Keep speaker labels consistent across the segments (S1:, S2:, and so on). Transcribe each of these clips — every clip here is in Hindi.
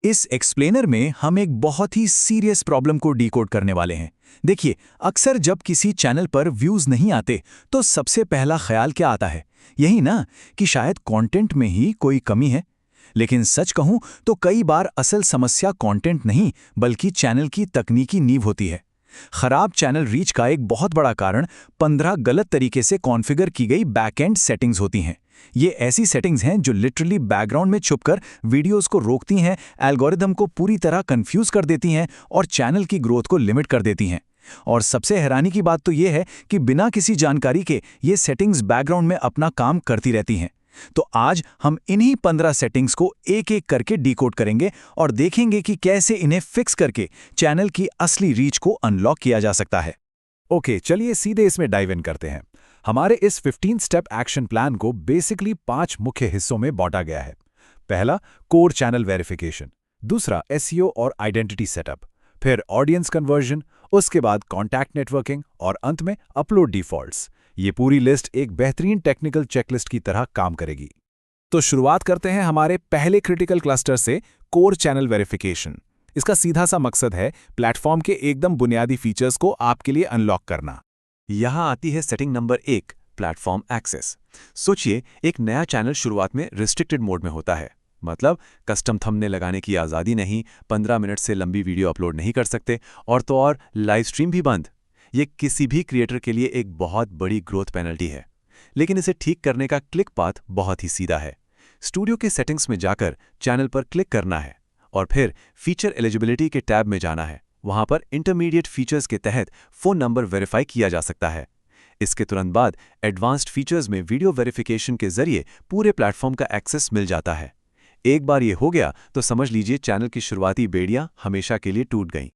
S1: इस एक्सप्लेनर में हम एक बहुत ही सीरियस प्रॉब्लम को डिकोड करने वाले हैं। देखिए, अक्सर जब किसी चैनल पर व्यूज नहीं आते तो सबसे पहला ख्याल क्या आता है? यही ना कि शायद कंटेंट में ही कोई कमी है। लेकिन सच कहूं तो कई बार असल समस्या कंटेंट नहीं बल्कि चैनल की तकनीकी नींव होती है। खराब चैनल रीच का एक बहुत बड़ा कारण 15 गलत तरीके से कॉन्फ़िगर की गई बैकएंड सेटिंग्स होती हैं। ये ऐसी सेटिंग्स हैं जो लिटरली बैकग्राउंड में छुपकर वीडियोस को रोकती हैं, एल्गोरिदम को पूरी तरह कंफ्यूज कर देती हैं और चैनल की ग्रोथ को लिमिट कर देती हैं। और सबसे हैरानी की बात तो ये है कि बिना किसी जानकारी के ये सेटिंग्स बैकग्राउंड में अपना काम करती रहती हैं। तो आज हम इन्हीं 15 सेटिंग्स को एक एक करके डिकोड करेंगे और देखेंगे कि कैसे इन्हें फिक्स करके चैनल की असली रीच को अनलॉक किया जा सकता है।
S2: ओके, चलिए सीधे इसमें डाइव इन करते हैं। हमारे इस 15 स्टेप एक्शन प्लान को बेसिकली 5 मुख्य हिस्सों में बांटा गया है। पहला, कोर चैनल वेरिफिकेशन। दूसरा, एसईओ और आइडेंटिटी सेटअप। फिर ऑडियंस कन्वर्जन। उसके बाद कॉन्टैक्ट नेटवर्किंग और अंत में अपलोड डिफॉल्ट्स। ये पूरी लिस्ट एक बेहतरीन टेक्निकल चेकलिस्ट की तरह काम करेगी। तो शुरुआत करते हैं हमारे पहले क्रिटिकल क्लस्टर से, कोर चैनल वेरिफिकेशन। इसका सीधा सा मकसद है प्लेटफॉर्म के एकदम बुनियादी फीचर्स को आपके लिए अनलॉक करना।
S3: यहाँ आती है सेटिंग नंबर 1, प्लेटफॉर्म एक्सेस। सोचिए, एक नया चैनल शुरुआत में रिस्ट्रिक्टेड मोड में होता है, मतलब कस्टम थंबनेल लगाने की आज़ादी नहीं, 15 मिनट से लंबी वीडियो अपलोड नहीं कर सकते, और तो और लाइव स्ट्रीम भी बंद। ये किसी भी क्रिएटर के लिए एक बहुत बड़ी ग्रोथ पेनल्टी है। लेकिन इसे ठीक करने का क्लिक पाथ बहुत ही सीधा है। स्टूडियो के सेटिंग्स में जाकर चैनल पर क्लिक करना है और फिर फीचर एलिजिबिलिटी के टैब में जाना है। वहां पर इंटरमीडिएट फीचर्स के तहत फ़ोन नंबर वेरीफाई किया जा सकता है। इसके तुरंत बाद एडवांस्ड फीचर्स में वीडियो वेरिफिकेशन के जरिए पूरे प्लेटफॉर्म का एक्सेस मिल जाता है। एक बार ये हो गया तो समझ लीजिए चैनल की शुरुआती बेड़ियां हमेशा के लिए टूट गईं।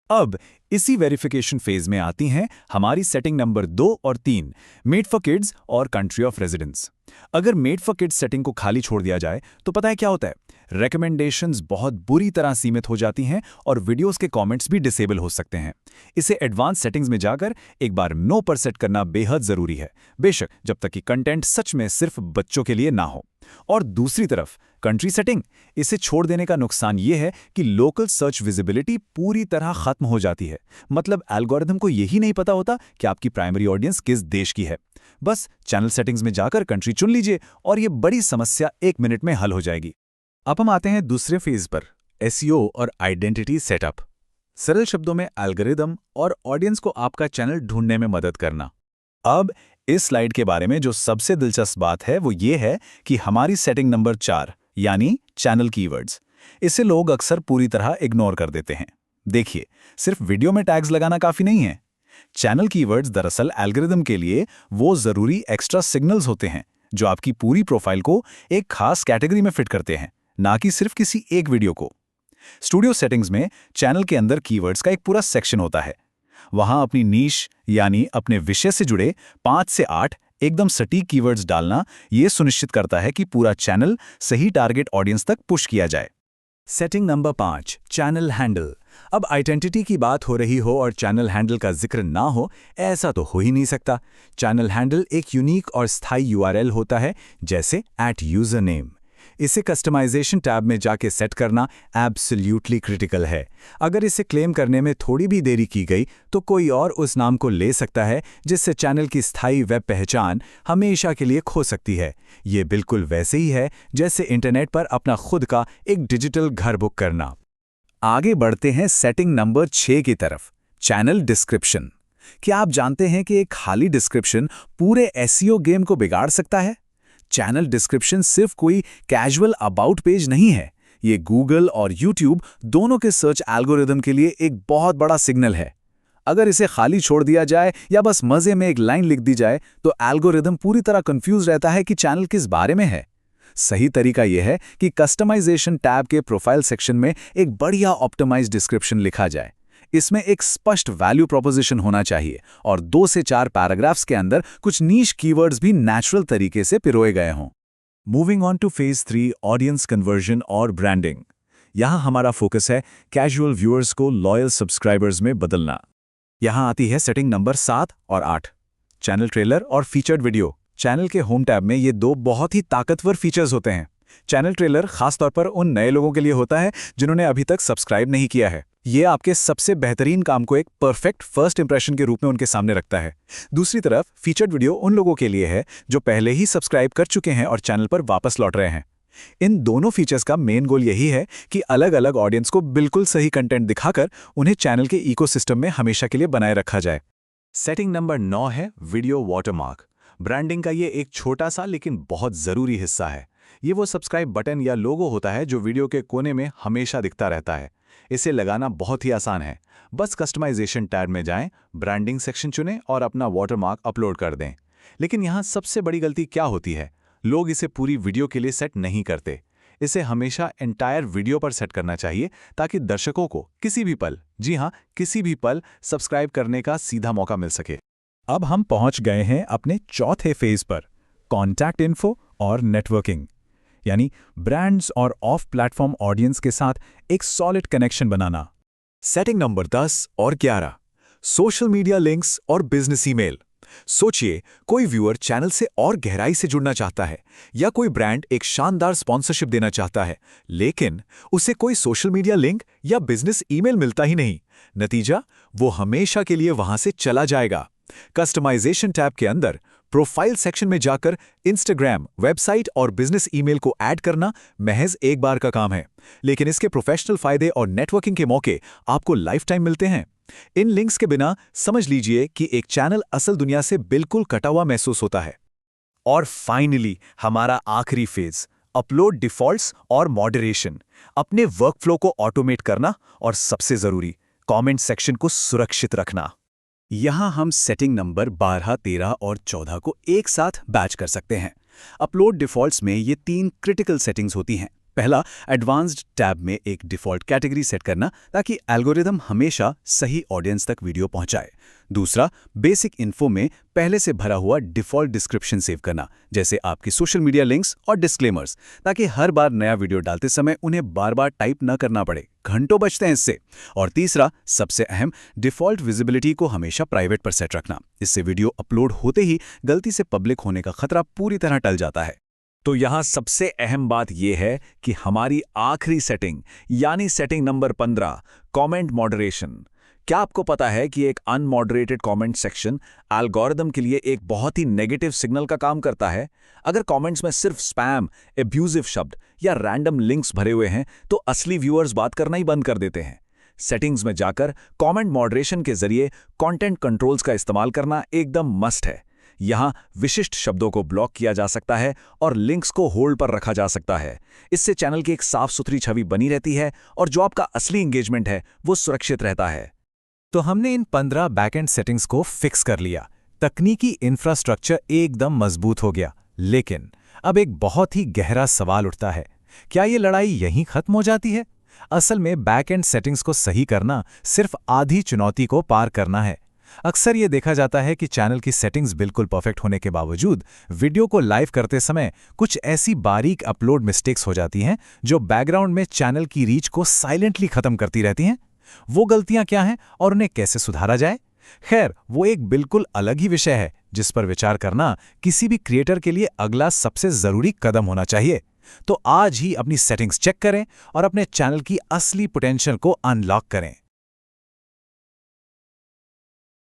S2: अब इसी वेरिफिकेशन फेज में आती हैं हमारी सेटिंग नंबर 2 और 3, मेड फॉर किड्स और कंट्री ऑफ रेजिडेंस। अगर मेड फॉर किड्स सेटिंग को खाली छोड़ दिया जाए तो पता है क्या होता है? रिकमेंडेशंस बहुत बुरी तरह सीमित हो जाती हैं और वीडियोस के कमेंट्स भी डिसेबल हो सकते हैं। इसे एडवांस सेटिंग्स में जाकर एक बार नो पर सेट करना बेहद जरूरी है, बेशक जब तक कि कंटेंट सच में सिर्फ बच्चों के लिए ना हो। और दूसरी तरफ कंट्री सेटिंग, इसे छोड़ देने का नुकसान ये है कि लोकल सर्च विजिबिलिटी पूरी तरह खत्म हो जाती है। मतलब एल्गोरिथम को यही नहीं पता होता कि आपकी प्राइमरी ऑडियंस किस देश की है। बस चैनल सेटिंग्स में जाकर कंट्री चुन लीजिए और ये बड़ी समस्या 1 मिनट में हल हो जाएगी। अब हम आते हैं दूसरे फेज पर, एसईओ और आइडेंटिटी सेटअप। सरल शब्दों में एल्गोरिथम और ऑडियंस को आपका चैनल ढूंढने में मदद करना। अब इस स्लाइड के बारे में जो सबसे दिलचस्प बात है वो ये है कि हमारी सेटिंग नंबर 4 यानी चैनल कीवर्ड्स, इसे लोग अक्सर पूरी तरह इग्नोर कर देते हैं। देखिए, सिर्फ वीडियो में टैग्स लगाना काफी नहीं है। चैनल कीवर्ड्स दरअसल एल्गोरिथम के लिए वो जरूरी एक्स्ट्रा सिग्नल्स होते हैं जो आपकी पूरी प्रोफाइल को एक खास कैटेगरी में फिट करते हैं, ना कि सिर्फ किसी एक वीडियो को। स्टूडियो सेटिंग्स में चैनल के अंदर कीवर्ड्स का एक पूरा सेक्शन होता है। वहां अपनी नीश यानी अपने विषय से जुड़े 5 से 8 एकदम सटीक कीवर्ड्स डालना यह सुनिश्चित करता है कि पूरा चैनल सही टारगेट ऑडियंस तक पुश किया जाए। Setting number 5, channel handle. अब आइडेंटिटी की बात हो रही हो और चैनल हैंडल का जिक्र ना हो, ऐसा तो हो ही नहीं सकता। चैनल हैंडल एक यूनिक और स्थायी यूआरएल होता है, जैसे @username। इसे कस्टमाइजेशन टैब में जाके सेट करना एब्सोल्यूटली क्रिटिकल है। अगर इसे क्लेम करने में थोड़ी भी देरी की गई तो कोई और उस नाम को ले सकता है, जिससे चैनल की स्थायी वेब पहचान हमेशा के लिए खो सकती है। ये बिल्कुल वैसे ही है जैसे इंटरनेट पर अपना खुद का एक डिजिटल घर बुक करना। आगे बढ़ते हैं सेटिंग नंबर 6 की तरफ, चैनल डिस्क्रिप्शन। क्या आप जानते हैं कि एक खाली डिस्क्रिप्शन पूरे एसईओ गेम को बिगाड़ सकता है? चैनल डिस्क्रिप्शन सिर्फ कोई कैजुअल अबाउट पेज नहीं है, ये गूगल और यूट्यूब दोनों के सर्च एल्गोरिदम के लिए एक बहुत बड़ा सिग्नल है। अगर इसे खाली छोड़ दिया जाए या बस मजे में एक लाइन लिख दी जाए तो एल्गोरिदम पूरी तरह कंफ्यूज रहता है कि चैनल किस बारे में है। सही तरीका यह है कि कस्टमाइजेशन टैब के प्रोफाइल सेक्शन में एक बढ़िया ऑप्टिमाइज्ड डिस्क्रिप्शन लिखा जाए। इसमें एक स्पष्ट वैल्यू प्रोपोजिशन होना चाहिए और 2 से 4 पैराग्राफ्स के अंदर कुछ नीश कीवर्ड्स भी नेचुरल तरीके से पिरोए गए हों। Moving on two phase 3, audience conversion और ब्रांडिंग। यहां हमारा फोकस है कैजुअल व्यूअर्स को लॉयल सब्सक्राइबर्स में बदलना। यहां आती है सेटिंग नंबर 7 और 8, चैनल ट्रेलर और फीचर्ड वीडियो। चैनल के होम टैब में ये 2 बहुत ही ताकतवर फीचर्स होते हैं। चैनल ट्रेलर खासतौर पर उन नए लोगों के लिए होता है जिन्होंने अभी तक सब्सक्राइब नहीं किया है। ये आपके सबसे बेहतरीन काम को एक परफेक्ट फर्स्ट इंप्रेशन के रूप में उनके सामने रखता है। दूसरी तरफ फीचर्ड वीडियो उन लोगों के लिए है जो पहले ही सब्सक्राइब कर चुके हैं और चैनल पर वापस लौट रहे हैं। इन दोनों फीचर्स का मेन गोल यही है कि अलग अलग ऑडियंस को बिल्कुल सही कंटेंट दिखाकर उन्हें चैनल के इकोसिस्टम में हमेशा के लिए बनाए रखा जाए।
S3: सेटिंग नंबर 9 है वीडियो वाटरमार्क। ब्रांडिंग का ये एक छोटा सा लेकिन बहुत ज़रूरी हिस्सा है। ये वो सब्सक्राइब बटन या लोगो होता है जो वीडियो के कोने में हमेशा दिखता रहता है। इसे लगाना बहुत ही आसान है। बस कस्टमाइजेशन टैब में जाएं, ब्रांडिंग सेक्शन चुनें और अपना वाटरमार्क अपलोड कर दें। लेकिन यहाँ सबसे बड़ी गलती क्या होती है? लोग इसे पूरी वीडियो के लिए सेट नहीं करते। इसे हमेशा एंटायर वीडियो पर सेट करना चाहिए ताकि दर्शकों को किसी भी पल, जी हाँ, किसी भी पल सब्सक्राइब करने का सीधा मौका मिल सके।
S2: अब हम पहुंच गए हैं अपने चौथे फेज पर, कॉन्टैक्ट इन्फो और नेटवर्किंग, यानी ब्रांड्स और ऑफ प्लेटफॉर्म ऑडियंस के साथ एक सॉलिड कनेक्शन बनाना।
S1: सेटिंग नंबर 10 और 11, सोशल मीडिया लिंक्स और बिजनेस ईमेल। सोचिए, कोई व्यूअर चैनल से और गहराई से जुड़ना चाहता है या कोई ब्रांड एक शानदार स्पॉन्सरशिप देना चाहता है, लेकिन उसे कोई सोशल मीडिया लिंक या बिजनेस ईमेल मिलता ही नहीं। नतीजा, वो हमेशा के लिए वहां से चला जाएगा। कस्टमाइजेशन टैब के अंदर प्रोफाइल सेक्शन में जाकर इंस्टाग्राम, वेबसाइट और बिजनेस ईमेल को ऐड करना महज एक बार का काम है, लेकिन इसके प्रोफेशनल फायदे और नेटवर्किंग के मौके आपको लाइफ टाइम मिलते हैं। इन लिंक्स के बिना समझ लीजिए कि एक चैनल असल दुनिया से बिल्कुल कटा हुआ महसूस होता है।
S2: और फाइनली हमारा आखिरी फेज, अपलोड डिफॉल्ट्स और मॉडरेशन। अपने वर्कफ्लो को ऑटोमेट करना और सबसे जरूरी, कमेंट सेक्शन को सुरक्षित रखना। यहां हम सेटिंग नंबर 12, 13 और 14 को एक साथ बैच कर सकते हैं। अपलोड डिफॉल्ट्स में ये 3 क्रिटिकल सेटिंग्स होती हैं। पहला, एडवांस्ड टैब में एक डिफ़ॉल्ट कैटेगरी सेट करना ताकि एल्गोरिदम हमेशा सही ऑडियंस तक वीडियो पहुंचाए। दूसरा, बेसिक इन्फो में पहले से भरा हुआ डिफ़ॉल्ट डिस्क्रिप्शन सेव करना, जैसे आपकी सोशल मीडिया लिंक्स और डिस्क्लेमर्स, ताकि हर बार नया वीडियो डालते समय उन्हें बार बार टाइप न करना पड़े, घंटों बचते हैं इससे। और तीसरा, सबसे अहम, डिफ़ॉल्ट विजिबिलिटी को हमेशा प्राइवेट पर सेट रखना। इससे वीडियो अपलोड होते ही गलती से पब्लिक होने का खतरा पूरी तरह टल जाता है।
S1: तो यहाँ सबसे अहम बात यह है कि हमारी आखिरी सेटिंग, यानी सेटिंग नंबर 15, कमेंट मॉडरेशन। क्या आपको पता है कि एक अनमॉडरेटेड कमेंट सेक्शन एल्गोरिदम के लिए एक बहुत ही नेगेटिव सिग्नल का काम करता है? अगर कमेंट्स में सिर्फ स्पैम, एब्यूजिव शब्द या रैंडम लिंक्स भरे हुए हैं तो असली व्यूअर्स बात करना ही बंद कर देते हैं। सेटिंग्स में जाकर कमेंट मॉडरेशन के जरिए कंटेंट कंट्रोल्स का इस्तेमाल करना एकदम मस्ट है। यहाँ विशिष्ट शब्दों को ब्लॉक किया जा सकता है और लिंक्स को होल्ड पर रखा जा सकता है। इससे चैनल की एक साफ सुथरी छवि बनी रहती है और जो आपका असली एंगेजमेंट है वो सुरक्षित रहता है।
S2: तो हमने इन 15 बैकएंड सेटिंग्स को फिक्स कर लिया। तकनीकी इंफ्रास्ट्रक्चर एकदम मजबूत हो गया। लेकिन अब एक बहुत ही गहरा सवाल उठता है, क्या ये लड़ाई यहीं खत्म हो जाती है? असल में बैकएंड सेटिंग्स को सही करना सिर्फ आधी चुनौती को पार करना है। अक्सर ये देखा जाता है कि चैनल की सेटिंग्स बिल्कुल परफेक्ट होने के बावजूद वीडियो को लाइव करते समय कुछ ऐसी बारीक अपलोड मिस्टेक्स हो जाती हैं जो बैकग्राउंड में चैनल की रीच को साइलेंटली खत्म करती रहती हैं। वो गलतियां क्या हैं और उन्हें कैसे सुधारा जाए? खैर, वो एक बिल्कुल अलग ही विषय है जिस पर विचार करना किसी भी क्रिएटर के लिए अगला सबसे जरूरी कदम होना चाहिए। तो आज ही अपनी सेटिंग्स चेक करें और अपने चैनल की असली पोटेंशियल को अनलॉक करें।